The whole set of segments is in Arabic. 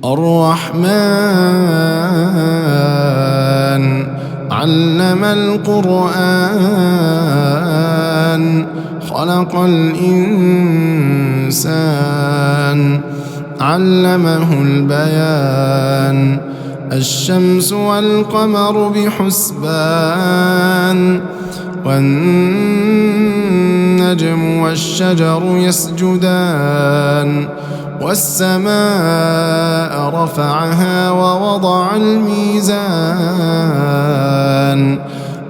الرحمن علم القرآن خلق الإنسان علمه البيان الشمس والقمر بحسبان والنجم والشجر يسجدان والسماء رفعها ووضع الميزان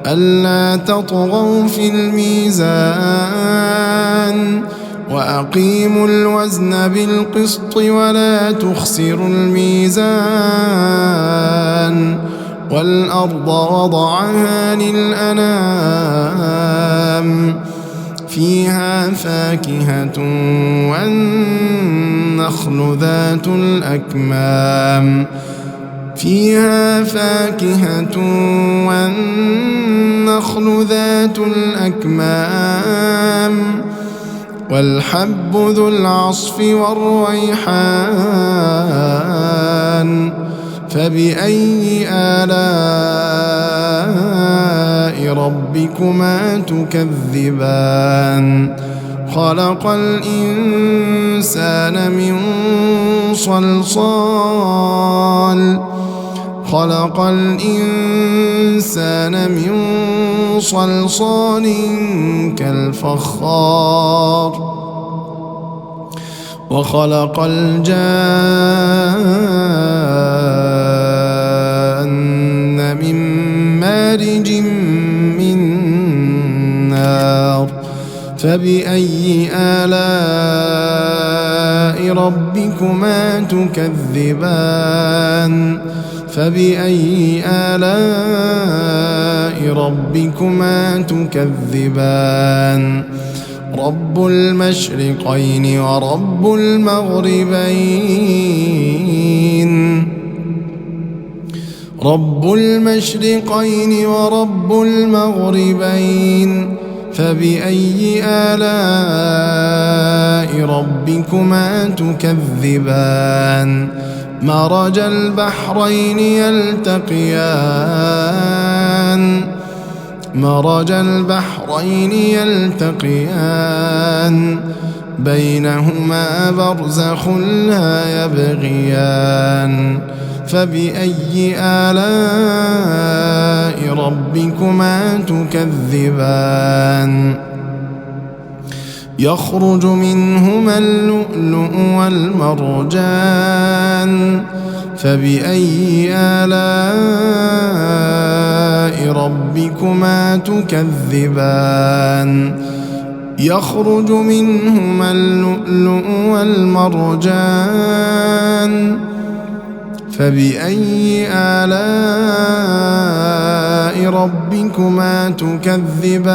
ألا تطغوا في الميزان وأقيموا الوزن بالقسط ولا تخسروا الميزان والأرض وضعها للأنام فيها فاكهة والنخل ذات الأكمام فيها فاكهة والنخل ذات الأكمام والحب ذو العصف والريحان فبأي آلاء ربكما تكذبان خلق الإنسان من صلصال كالفخار وخلق الجان من مارج من نار فبأي آلاء ربكما تكذبان فبأي آلاء ربكما تكذبان رب المشرقين ورب المغربين فبأي آلاء ربكما تكذبان مرج البحرين يلتقيان بينهما برزخ لا يبغيان فبأي آلاء ربكما تكذبان يخرج منهما اللؤلؤ والمرجان فبأي آلاء ربكما تكذبان يخرج منهما اللؤلؤ والمرجان فبأي آلاء ربكما تكذبان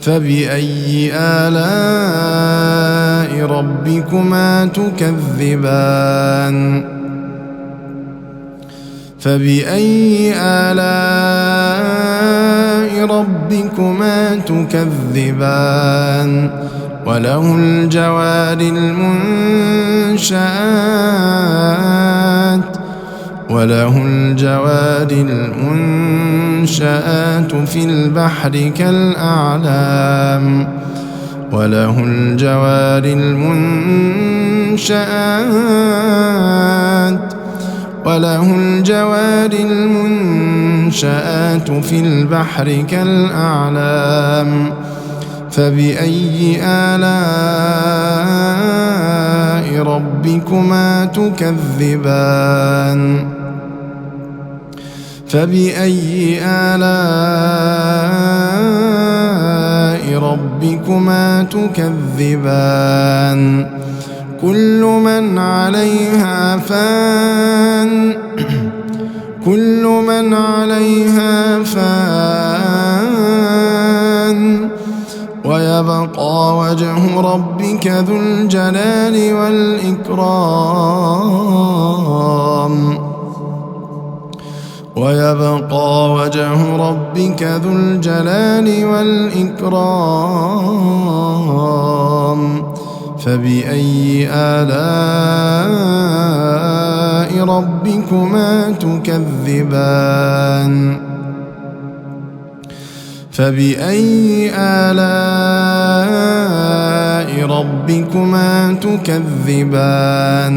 فبأي آلاء ربكما تكذبان فبأي آلاء ربكما تكذبان وله الجوار المنشآت في البحر كالأعلام وله الجوار المنشآت في البحر كالأعلام فبأي آلاء ربكما تكذبان فبأي آلاء ربكما تكذبان كل من عليها فان ويبقى وجه ربك ذو الجلال والإكرام فبأي آلاء ربكما تكذبان فبأي آلاء ربكما تكذبان